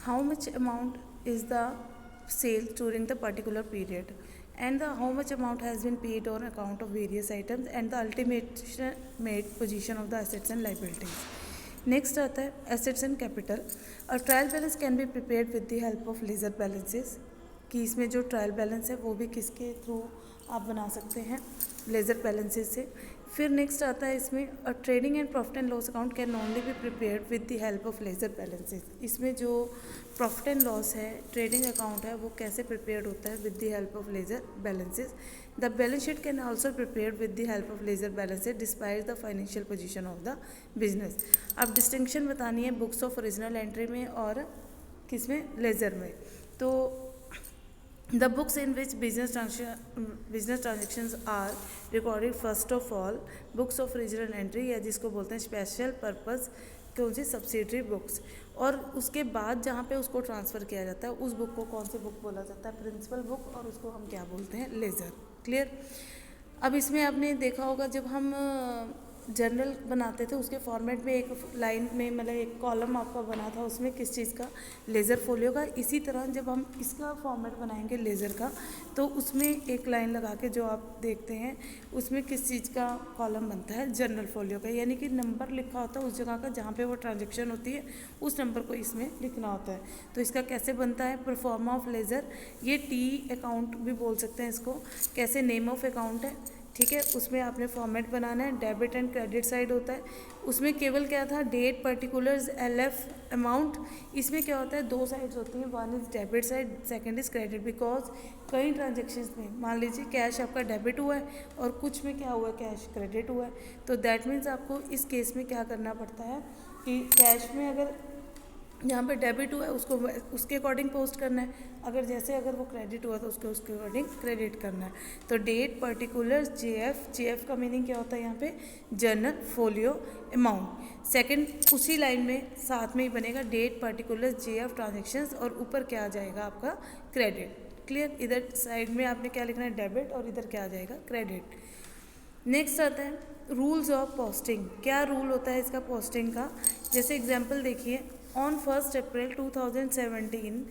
how much amount is the sale during the particular period, and the how much amount has been paid on account of various items, and the ultimate made position of the assets and liabilities. Next आता है assets and capital. और trial balance can be prepared with the help of ledger balances, कि इसमें जो trial balance है वो भी किसके थ्रू आप बना सकते हैं, लेजर बैलेंसेस से। फिर नेक्स्ट आता है इसमें trading and profit and loss account can only be prepared with the help of ledger balances. इसमें जो प्रॉफिट एंड लॉस है, ट्रेडिंग अकाउंट है, वो कैसे प्रिपेयर्ड होता है, with the help of ledger balances. The balance sheet can also prepared with the help of ledger balances despite the financial position of the business. अब distinction बतानी है books of original entry में और किसमें, laser में। तो the books in which business transactions are recorded first of all books of original entry, या जिसको बोलते हैं स्पेशल पर्पस कौन सी सब्सिडरी बुक्स, और उसके बाद जहाँ पे उसको ट्रांसफ़र किया जाता है उस बुक को कौन सी बुक बोला जाता है, प्रिंसिपल बुक, और उसको हम क्या बोलते हैं, लेजर। क्लियर। अब इसमें आपने देखा होगा जब हम जर्नल बनाते थे उसके फॉर्मेट में एक लाइन में मतलब एक कॉलम आपका बना था उसमें किस चीज़ का, लेज़र फोलियो का। इसी तरह जब हम इसका फॉर्मेट बनाएंगे लेज़र का, तो उसमें एक लाइन लगा के जो आप देखते हैं उसमें किस चीज़ का कॉलम बनता है, जर्नल फोलियो का, यानी कि नंबर लिखा होता है उस जगह का जहाँ पे वो ट्रांजेक्शन होती है, उस नंबर को इसमें लिखना होता है। तो इसका कैसे बनता है, परफॉर्मा ऑफ लेज़र, ये टी अकाउंट भी बोल सकते हैं इसको। कैसे, नेम ऑफ अकाउंट है, ठीक है, उसमें आपने फॉर्मेट बनाना है। डेबिट एंड क्रेडिट साइड होता है, उसमें केवल क्या था, डेट, पर्टिकुलर्स, एलएफ, अमाउंट। इसमें क्या होता है, दो साइड्स होती हैं, one is debit side, second is credit. Because कई ट्रांजेक्शन्स में मान लीजिए कैश आपका डेबिट हुआ है और कुछ में क्या हुआ है, कैश क्रेडिट हुआ है। तो दैट मीन्स आपको इस केस में क्या करना पड़ता है कि कैश में अगर यहाँ पे डेबिट हुआ है उसको उसके अकॉर्डिंग पोस्ट करना है, अगर वो क्रेडिट हुआ तो उसके अकॉर्डिंग क्रेडिट करना है। तो डेट, पर्टिकुलर्स, जेएफ का मीनिंग क्या होता है यहाँ पे, जर्नल फोलियो अमाउंट। सेकंड उसी लाइन में साथ में ही बनेगा डेट, पर्टिकुलर्स, जेएफ, ट्रांजेक्शन्स, और ऊपर क्या आ जाएगा आपका, क्रेडिट। क्लियर। इधर साइड में आपने क्या लिखना है, डेबिट, और इधर क्या आ जाएगा, क्रेडिट। नेक्स्ट आता है रूल्स ऑफ पोस्टिंग। क्या रूल होता है इसका पोस्टिंग का, जैसे एग्जांपल देखिए, on 1 April 2017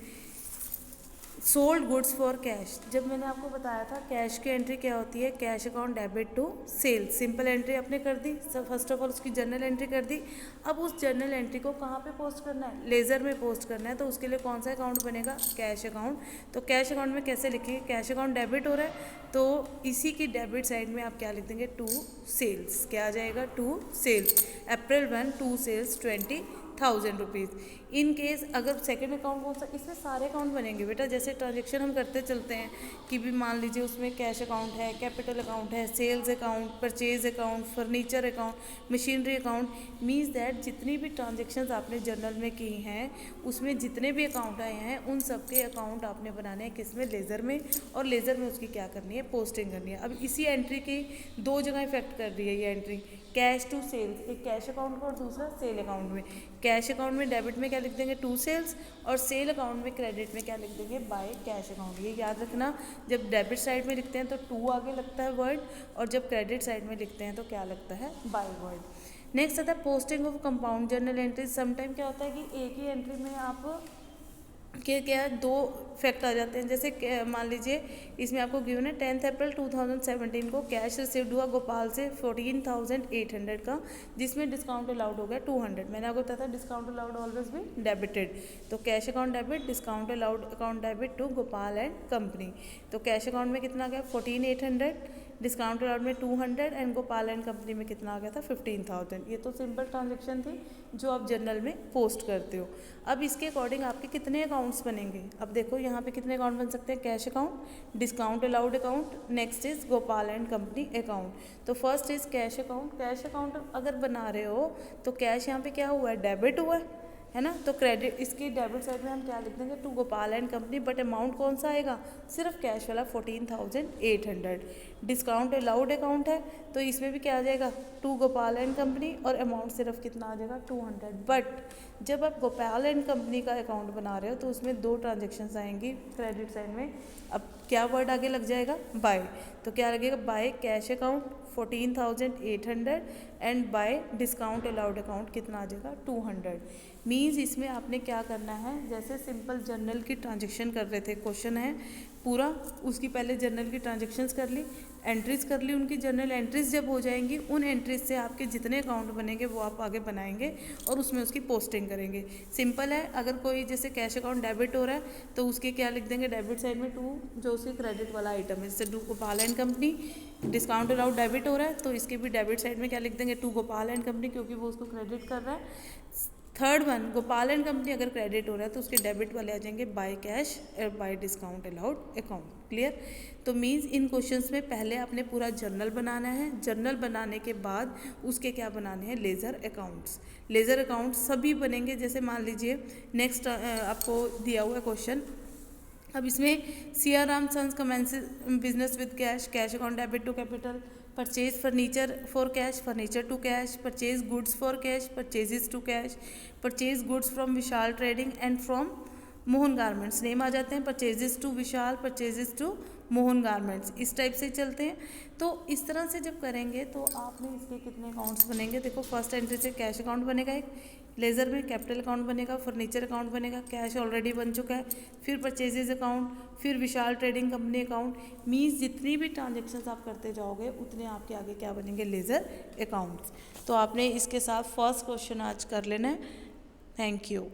sold goods for cash. जब मैंने आपको बताया था कैश की एंट्री क्या होती है, cash account debit to sale, simple entry आपने कर दी, फर्स्ट ऑफ ऑल उसकी जर्नल एंट्री कर दी। अब उस जर्नल एंट्री को कहाँ पे पोस्ट करना है, लेज़र में पोस्ट करना है। तो उसके लिए कौन सा अकाउंट बनेगा, कैश अकाउंट। तो कैश अकाउंट में कैसे लिखिए, कैश अकाउंट डेबिट हो रहा है तो इसी की डेबिट साइड में आप क्या लिख देंगे, टू सेल्स। क्या आ जाएगा, to sales, April 1 to sales 20,000 rupees. In case अगर सेकंड अकाउंट कौन सा, इसमें सारे अकाउंट बनेंगे बेटा, जैसे ट्रांजेक्शन हम करते चलते हैं कि भी मान लीजिए उसमें कैश अकाउंट है, कैपिटल अकाउंट है, sales account, purchase account, furniture account, machinery account. Means that जितनी भी ट्रांजेक्शन्स आपने जर्नल में की हैं उसमें जितने भी अकाउंट आए हैं उन सबके अकाउंट आपने बनाने हैं किस में, लेज़र में। और लेज़र में उसकी क्या करनी है, पोस्टिंग करनी है। अब इसी एंट्री की दो जगह इफेक्ट कर रही है ये एंट्री, कैश टू सेल्स, एक कैश अकाउंट में और दूसरा सेल अकाउंट में। कैश अकाउंट में डेबिट में क्या लिख देंगे, टू सेल्स, और सेल अकाउंट में क्रेडिट में क्या लिख देंगे, बाय कैश अकाउंट। ये याद रखना, जब डेबिट साइड में लिखते हैं तो टू आगे लगता है वर्ड, और जब क्रेडिट साइड में लिखते हैं तो क्या लगता है, बाय वर्ड। नेक्स्ट आता है posting of compound journal entry. Sometime क्या होता है कि एक ही एंट्री में आप क्या दो फैक्ट आ जाते हैं। जैसे मान लीजिए इसमें आपको गिवन है 10 अप्रैल 2017 को कैश रिसीव्ड हुआ गोपाल से 14,800 का, जिसमें डिस्काउंट अलाउड हो गया 200। मैंने आपको बताया था डिस्काउंट अलाउड ऑलवेज भी डेबिटेड। तो cash account debit, discount allowed account debit to Gopal and company. तो कैश अकाउंट में कितना गया 14,800, डिस्काउंट अलाउड में 200, एंड गोपाल एंड कंपनी में कितना आ गया था 15,000। ये तो सिंपल ट्रांजेक्शन थी जो आप जर्नल में पोस्ट करते हो। अब इसके अकॉर्डिंग आपके कितने अकाउंट्स बनेंगे, अब देखो यहाँ पे कितने अकाउंट बन सकते हैं, cash account, discount allowed account, next is Gopal and company account. तो first is cash account. Cash account अगर बना रहे हो तो कैश यहाँ पे क्या हुआ है, डेबिट हुआ है ना। तो क्रेडिट, इसकी डेबिट साइड में हम क्या लिख देंगे, to Gopal and company, but amount कौन सा आएगा, सिर्फ कैश वाला 14,800। डिस्काउंट अलाउड अकाउंट है तो इसमें भी क्या आ जाएगा, टू गोपाल एंड कंपनी, और अमाउंट सिर्फ कितना आ जाएगा 200। बट जब आप गोपाल एंड कंपनी का अकाउंट बना रहे हो तो उसमें दो ट्रांजेक्शन्स आएंगी क्रेडिट साइड में। अब क्या वर्ड आगे लग जाएगा, बाय। तो क्या लगेगा, by cash account 14,800 and bye discount allowed account कितना आ जाएगा 200। मीन्स इसमें आपने क्या करना है, जैसे सिंपल जर्नल की ट्रांजेक्शन कर रहे थे, क्वेश्चन है पूरा, उसकी पहले जर्नल की ट्रांजेक्शन्स कर ली, एंट्रीज कर ली, उनकी जर्नल एंट्रीज जब हो जाएंगी, उन एंट्रीज से आपके जितने अकाउंट बनेंगे वो आप आगे बनाएंगे और उसमें उसकी पोस्टिंग करेंगे। सिंपल है। अगर कोई जैसे कैश अकाउंट डेबिट हो रहा है तो उसके क्या लिख देंगे, डेबिट साइड में 2, जो उसके क्रेडिट वाला आइटम है, जैसे 2 Gopal and company, discount allowed debit हो रहा है तो इसके भी डेबिट साइड में क्या लिख देंगे, 2 गोपाल एंड कंपनी, क्योंकि वो उसको क्रेडिट कर रहा है। Third one, Gopal and company अगर क्रेडिट हो रहा है तो उसके डेबिट वाले आ जाएंगे बाय कैश और bye discount allowed account. Clear. तो मीन्स इन क्वेश्चंस में पहले आपने पूरा जर्नल बनाना है, जर्नल बनाने के बाद उसके क्या बनाने हैं, लेजर अकाउंट्स। लेजर अकाउंट्स सभी बनेंगे। जैसे मान लीजिए नेक्स्ट आपको दिया हुआ है क्वेश्चन, अब इसमें CR Ram sons commences business with cash, cash account debit to capital, purchase furniture for cash, furniture to cash, purchase goods for cash, purchases to cash, purchase goods from Vishal trading and from Mohan garments, name आ जाते हैं, purchases to Vishal, purchases to Mohan garments, इस type से चलते हैं। तो इस तरह से जब करेंगे तो आपने इसके कितने अकाउंट्स बनेंगे, देखो फर्स्ट एंट्री से कैश अकाउंट बनेगा एक, लेज़र में कैपिटल अकाउंट बनेगा, फर्नीचर अकाउंट बनेगा, कैश ऑलरेडी बन चुका है, फिर परचेजेज अकाउंट, फिर विशाल ट्रेडिंग कंपनी अकाउंट। मीन्स जितनी भी ट्रांजेक्शन्स आप करते जाओगे उतने आपके आगे क्या बनेंगे, लेज़र अकाउंट्स। तो आपने इसके साथ फर्स्ट क्वेश्चन आज कर लेना है। Thank you.